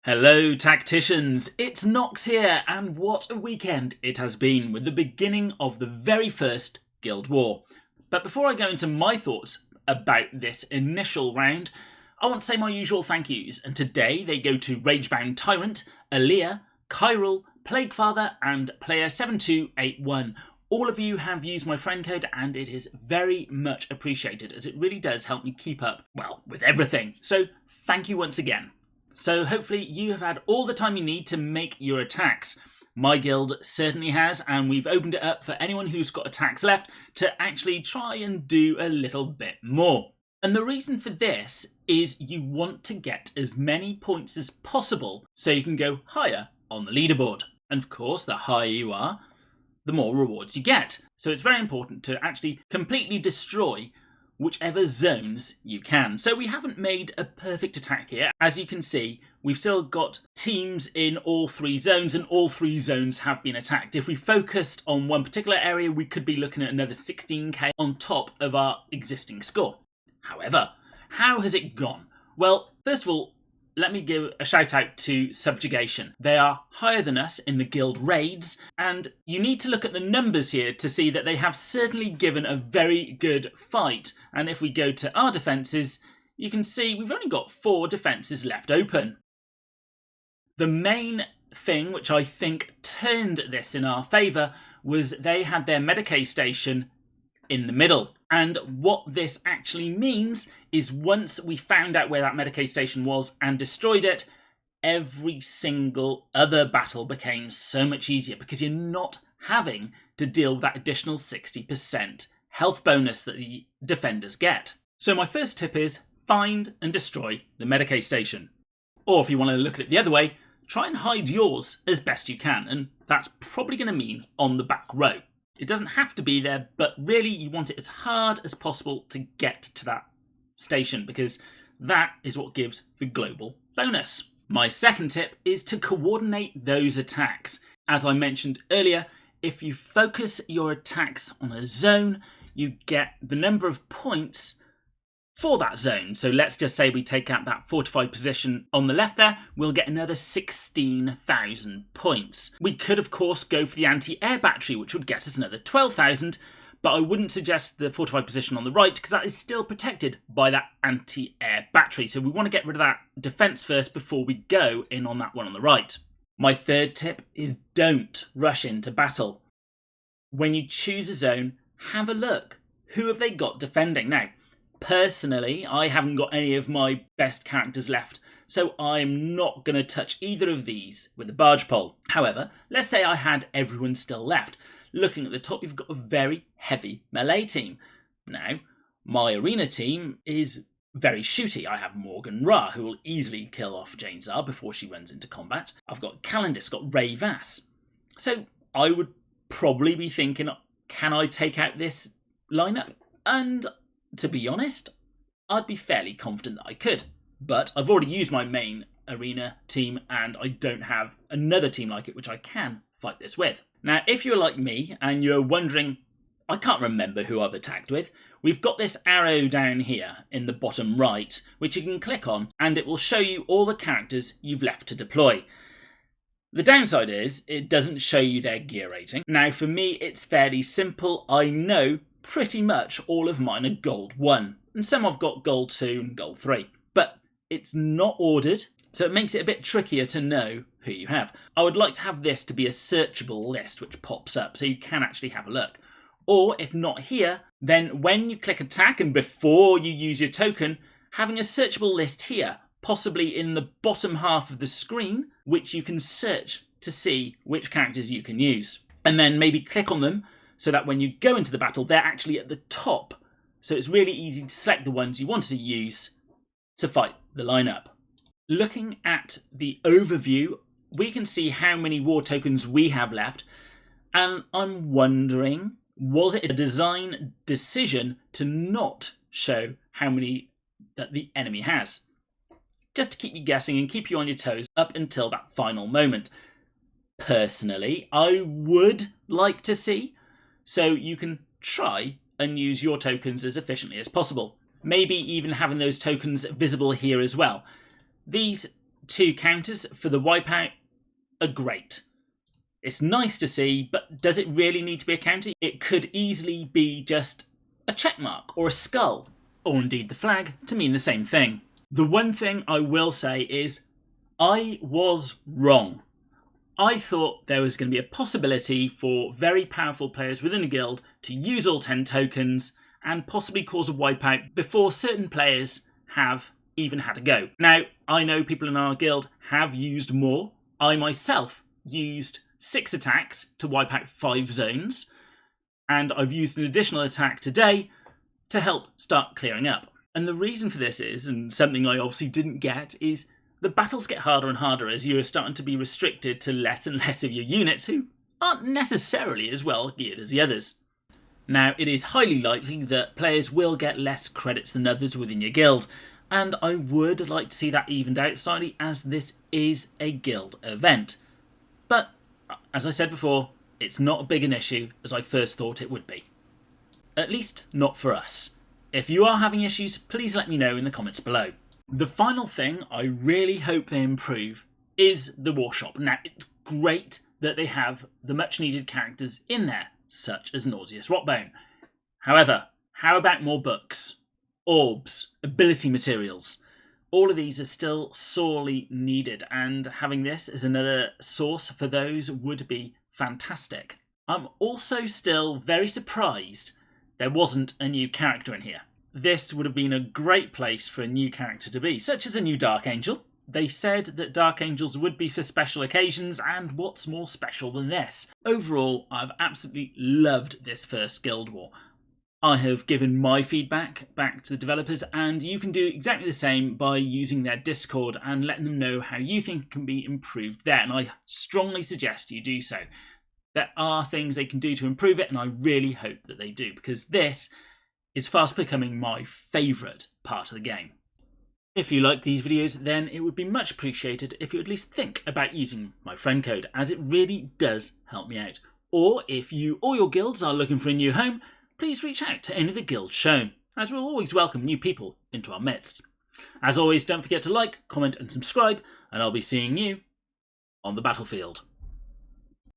Hello tacticians, it's Nox here, and what a weekend it has been with the beginning of the very first Guild War. But before I go into my thoughts about this initial round, I want to say my usual thank yous, and today they go to Ragebound Tyrant, Aaliyah, Kyril, Plaguefather and player 7281. All of you have used my friend code and it is very much appreciated as it really does help me keep up, well, with everything. So thank you once again. So hopefully you have had all the time you need to make your attacks. My guild certainly has, and we've opened it up for anyone who's got attacks left to actually try and do a little bit more. And the reason for this is you want to get as many points as possible so you can go higher on the leaderboard. And of course, the higher you are, the more rewards you get. So it's very important to actually completely destroy whichever zones you can. So we haven't made a perfect attack here. As you can see, we've still got teams in all three zones and all three zones have been attacked. If we focused on one particular area, we could be looking at another 16k on top of our existing score. However, how has it gone? Well, first of all, let me give a shout out to Subjugation. They are higher than us in the guild raids, and you need to look at the numbers here to see that they have certainly given a very good fight. And if we go to our defences, you can see we've only got 4 defences left open. The main thing which I think turned this in our favour was they had their Medicae station in the middle. And what this actually means is once we found out where that Medicae station was and destroyed it, every single other battle became so much easier because you're not having to deal with that additional 60% health bonus that the defenders get. So my first tip is find and destroy the Medicae station. Or if you want to look at it the other way, try and hide yours as best you can, and that's probably going to mean on the back row. It doesn't have to be there, but really you want it as hard as possible to get to that station because that is what gives the global bonus. My second tip is to coordinate those attacks. As I mentioned earlier, if you focus your attacks on a zone, you get the number of points for that zone. So let's just say we take out that fortified position on the left there, we'll get another 16,000 points. We could of course go for the anti-air battery, which would get us another 12,000, but I wouldn't suggest the fortified position on the right because that is still protected by that anti-air battery. So we want to get rid of that defense first before we go in on that one on the right. My third tip is don't rush into battle. When you choose a zone, have a look. Who have they got defending? Now, personally, I haven't got any of my best characters left, so I'm not going to touch either of these with the barge pole. However, let's say I had everyone still left. Looking at the top, you've got a very heavy melee team. Now, my arena team is very shooty. I have Morgan Ra, who will easily kill off Jane Zar before she runs into combat. I've got Calendis, got Ray Vass. So I would probably be thinking, can I take out this lineup? And to be honest, I'd be fairly confident that I could, but I've already used my main arena team and I don't have another team like it which I can fight this with. Now, if you're like me and you're wondering, I can't remember who I've attacked with, we've got this arrow down here in the bottom right, which you can click on and it will show you all the characters you've left to deploy. The downside is it doesn't show you their gear rating. Now, for me, it's fairly simple. I know pretty much all of mine are gold 1 and some I've got gold 2 and gold 3, but it's not ordered, so it makes it a bit trickier to know who you have. I would like to have this to be a searchable list which pops up so you can actually have a look. Or if not here, then when you click attack and before you use your token, having a searchable list here, possibly in the bottom half of the screen, which you can search to see which characters you can use. And then maybe click on them so that when you go into the battle, they're actually at the top. So it's really easy to select the ones you want to use to fight the lineup. Looking at the overview, we can see how many war tokens we have left. And I'm wondering, was it a design decision to not show how many that the enemy has? Just to keep you guessing and keep you on your toes up until that final moment. Personally, I would like to see, so you can try and use your tokens as efficiently as possible. Maybe even having those tokens visible here as well. These 2 counters for the wipeout are great. It's nice to see, but does it really need to be a counter? It could easily be just a check mark or a skull, or indeed the flag, to mean the same thing. The one thing I will say is I was wrong. I thought there was going to be a possibility for very powerful players within a guild to use all 10 tokens and possibly cause a wipeout before certain players have even had a go. Now, I know people in our guild have used more. I myself used 6 attacks to wipe out 5 zones, and I've used an additional attack today to help start clearing up. And the reason for this is, and something I obviously didn't get, is the battles get harder and harder as you're starting to be restricted to less and less of your units who aren't necessarily as well geared as the others. Now, it is highly likely that players will get less credits than others within your guild, and I would like to see that evened out slightly as this is a guild event. But, as I said before, it's not as big an issue as I first thought it would be. At least, not for us. If you are having issues, please let me know in the comments below. The final thing I really hope they improve is the war shop. Now, it's great that they have the much needed characters in there, such as Nauseous Rotbone. However, how about more books, orbs, ability materials? All of these are still sorely needed, and having this as another source for those would be fantastic. I'm also still very surprised there wasn't a new character in here. This would have been a great place for a new character to be, such as a new Dark Angel. They said that Dark Angels would be for special occasions, and what's more special than this? Overall, I've absolutely loved this first Guild War. I have given my feedback back to the developers, and you can do exactly the same by using their Discord and letting them know how you think it can be improved there, and I strongly suggest you do so. There are things they can do to improve it, and I really hope that they do, because this is fast becoming my favourite part of the game. If you like these videos, then it would be much appreciated if you at least think about using my friend code, as it really does help me out. Or if you or your guilds are looking for a new home, please reach out to any of the guilds shown, as we'll always welcome new people into our midst. As always, don't forget to like, comment and subscribe, and I'll be seeing you on the battlefield.